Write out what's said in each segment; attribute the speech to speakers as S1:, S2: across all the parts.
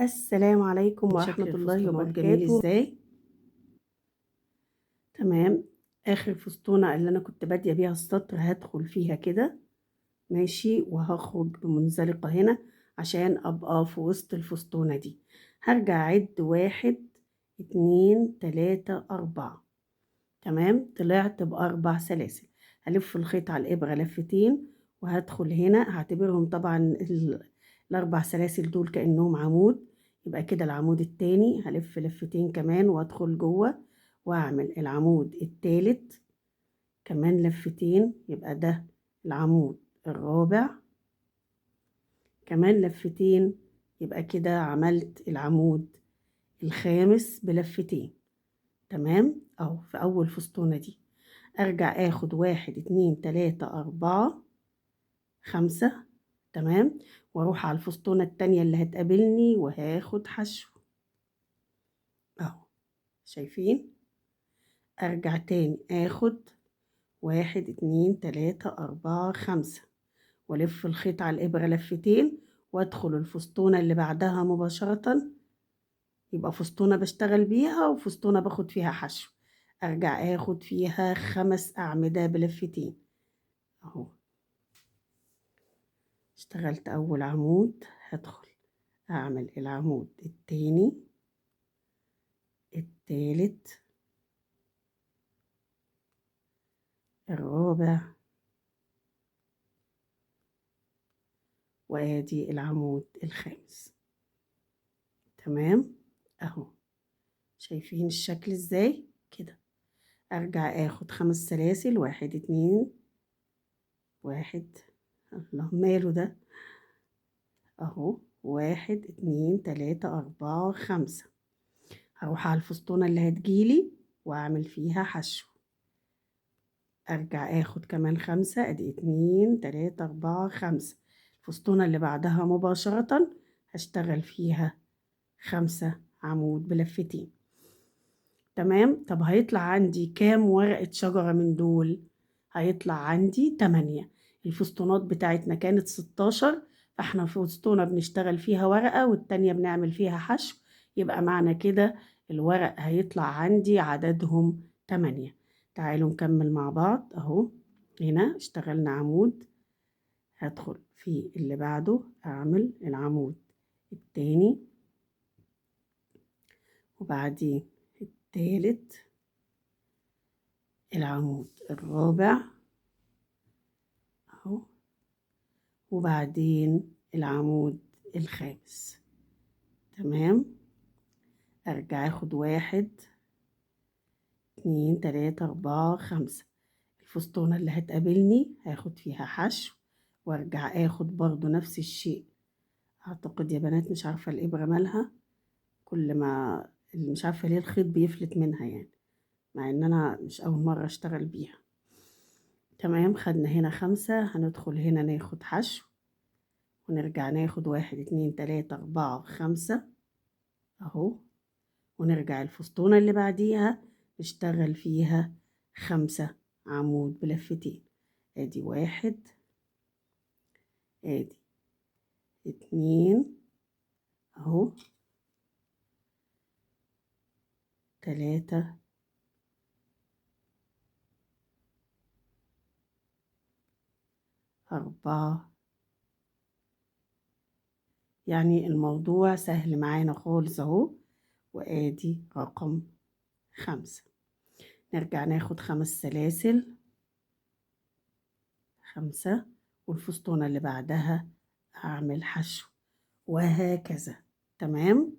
S1: السلام عليكم ورحمة
S2: شكل
S1: الله
S2: الفستونات جميل
S1: وبركاته.
S2: ازاي.
S1: تمام. آخر فستونة اللي أنا كنت بادية بيها السطر هادخل فيها كده ماشي، وهاخرج بمنزلقة هنا عشان أبقى في وسط الفستونة دي. هارجع أعد 1 2 3 4. تمام، طلعت ب4 سلاسل. هالف الخيط على الإبرة لفتين وهادخل هنا، هاعتبرهم طبعًا ال4 سلاسل دول كأنهم عمود، يبقى كده العمود التاني، هالف لفتين كمان وأدخل جوه وأعمل العمود التالت كمان لفتين، يبقى ده العمود الرابع كمان لفتين، يبقى كده عملت العمود الخامس بلفتين. تمام، أهو في أول فستونة دي. أرجع آخد 1 2 3 4 5. تمام، وأروح على الفستونة التانية اللي هتقابلني وهاخد حشو أهو، شايفين؟ أرجع تاني آخد 1 2 3 4 5 وألف الخيط على الإبرة لفتين وأدخل الفستونة اللي بعدها مباشرة، يبقى فستونة بشتغل بيها وفستونة باخد فيها حشو. أرجع آخد فيها 5 أعمدة بلفتين أهو. اشتغلت أول عمود، هدخل أعمل العمود التاني التالت الرابع، وادي العمود الخامس. تمام اهو، شايفين الشكل ازاي كده. ارجع اخد 5 سلاسل، 1 2 1. الله ماله ده اهو، 1 2 3 4 5. هروح على الفستونة اللي هتجيلي واعمل فيها حشو. ارجع اخد كمان 5، ادي 2 3 4 5. الفستونة اللي بعدها مباشرة هشتغل فيها 5 عمود بلفتين. تمام، طب هيطلع عندي كام ورقة شجرة من دول؟ هيطلع عندي 8. الفستونات بتاعتنا كانت 16، فاحنا في فستونة بنشتغل فيها ورقة والتانية بنعمل فيها حشو، يبقى معنى كده الورق هيطلع عندي عددهم 8. تعالوا نكمل مع بعض اهو. هنا اشتغلنا عمود، هدخل في اللي بعده اعمل العمود التاني وبعدين التالت، العمود الرابع اهو، وبعدين العمود الخامس. تمام، ارجع اخد 1 2 3 4 5. الفستونة اللي هتقابلني هاخد فيها حشو وارجع اخد برضو نفس الشيء. اعتقد يا بنات مش عارفة الابرة مالها، كل ما مش عارفة ليه الخيط بيفلت منها يعني، مع ان انا مش اول مرة اشتغل بيها. تمام، خدنا هنا 5، هندخل هنا ناخد حشو ونرجع ناخد 1 2 3 4 5 اهو، ونرجع الفستونة اللي بعديها نشتغل فيها 5 عمود بلفتين. ادي 1 ادي 2 اهو، 3 4. يعني الموضوع سهل معانا خالص اهو، وادي رقم 5. نرجع ناخد 5 سلاسل، 5، والفستونة اللي بعدها أعمل حشو وهكذا. تمام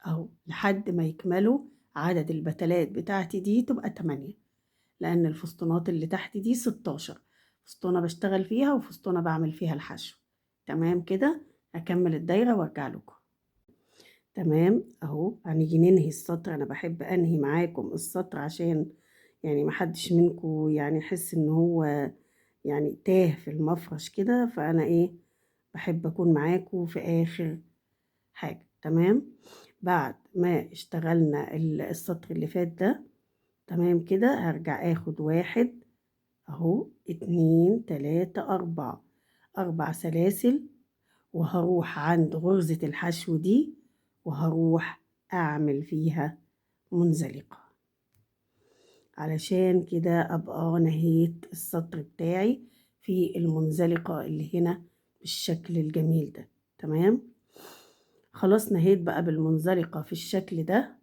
S1: أهو لحد ما يكملوا عدد البتلات بتاعتي دي تبقى 8، لأن الفستونات اللي تحت دي 16 فستونة بشتغل فيها وفستونة بعمل فيها الحشو. تمام كده، هكمل الدايرة وارجع لكم. تمام اهو، هنيجي ننهي السطر. انا بحب انهي معاكم السطر عشان يعني محدش منكم يعني يحس ان هو يعني تاه في المفرش كده، فانا ايه بحب اكون معاكم في اخر حاجة. تمام، بعد ما اشتغلنا السطر اللي فات ده تمام كده، هرجع اخد 1 اهو 2 3 4 4 سلاسل، وهروح عند غرزة الحشو دي وهروح أعمل فيها منزلقة. علشان كده أبقى نهيت السطر بتاعي في المنزلقة اللي هنا بالشكل الجميل ده. تمام، خلاص نهيت بقى بالمنزلقة في الشكل ده.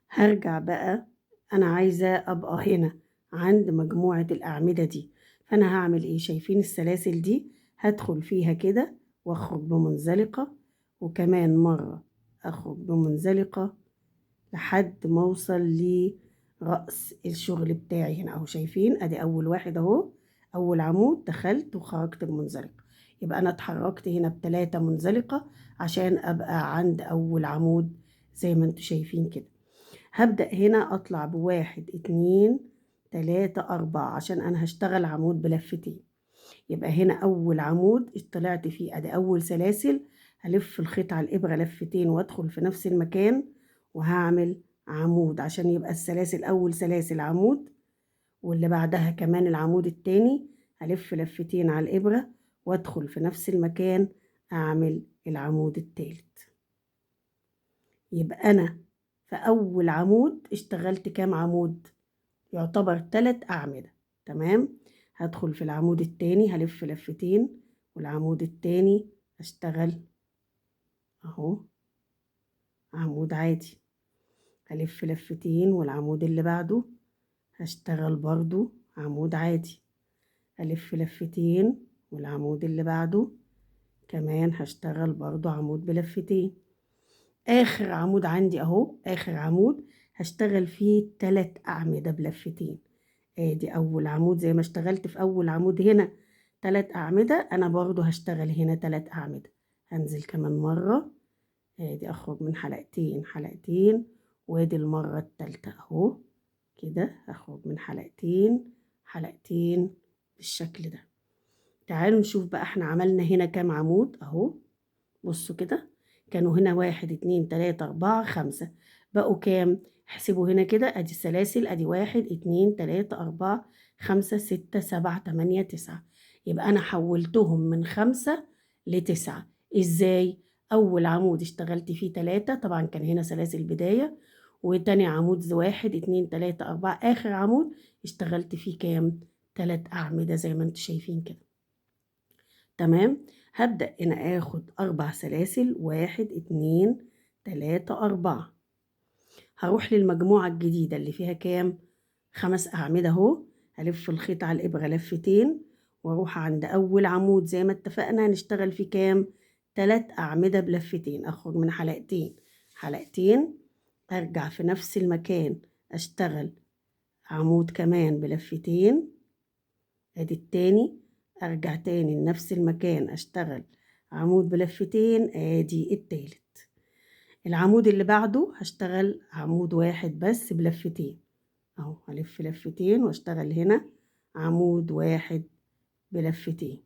S1: هرجع بقى، أنا عايزة أبقى هنا عند مجموعة الأعمدة دي، فأنا هعمل إيه؟ شايفين السلاسل دي؟ هدخل فيها كده وأخرج بمنزلقة، وكمان مرة أخرج بمنزلقة لحد ما أوصل لرأس الشغل بتاعي هنا أهو. شايفين أدي أول واحد أهو، أول عمود دخلت وخرجت بمنزلقة، يبقى أنا اتحركت هنا ب3 منزلقة عشان أبقى عند أول عمود زي ما انتوا شايفين كده. هبدأ هنا أطلع ب1 2 3 4 عشان أنا هشتغل عمود بلفتين. يبقى هنا أول عمود طلعت فيه أدي أول سلاسل، هلف الخيط على الإبرة لفتين وأدخل في نفس المكان وهعمل عمود عشان يبقى السلاسل أول سلاسل عمود، واللي بعدها كمان العمود التاني هلف لفتين على الإبرة وأدخل في نفس المكان أعمل العمود التالت. يبقى أنا في أول عمود اشتغلت كام عمود؟ يعتبر 3 أعمدة. تمام، هدخل في العمود التاني هلف لفتين، والعمود التاني هشتغل اهو عمود عادي، هلف لفتين، والعمود اللي بعده هشتغل برضو عمود عادي، هلف لفتين، والعمود اللي بعده كمان هشتغل برضو عمود بلفتين. آخر عمود عندي اهو، آخر عمود هشتغل فيه 3 أعمدة بلفتين. ادي اول عمود زي ما اشتغلت في اول عمود هنا 3 أعمدة، انا برضو هشتغل هنا 3 أعمدة. هنزل كمان مرة، ادي اخرج من حلقتين حلقتين، وادي المرة التالتة اهو كده هخرج من حلقتين حلقتين بالشكل ده. تعالوا نشوف بقى احنا عملنا هنا كام عمود اهو. بصوا كده، كانوا هنا 1 2 3 4 5، بقوا كام؟ احسبوا هنا كده، ادي السلاسل ادي 1 2 3 4 5 6 7 8 9، يبقى انا حولتهم من 5 ل9. ازاي؟ اول عمود اشتغلت فيه 3، طبعا كان هنا سلاسل بداية، وتاني عمود 1 2 3 4، اخر عمود اشتغلت فيه كام؟ 3 أعمدة زي ما انتوا شايفين كده. تمام، هبدأ هنا اخد 4 سلاسل، 1 2 3 4. هروح للمجموعة الجديدة اللي فيها كام؟ 5 أعمدة اهو، هلف الخيط على الإبرة لفتين، واروح عند أول عمود زي ما اتفقنا نشتغل فيه كام؟ 3 أعمدة بلفتين. أخرج من حلقتين حلقتين، أرجع في نفس المكان أشتغل عمود كمان بلفتين، ادي التاني، ارجع تاني لنفس المكان اشتغل عمود بلفتين، ادي التالت. العمود اللي بعده هشتغل عمود واحد بس بلفتين اهو، هلف لفتين واشتغل هنا عمود واحد بلفتين.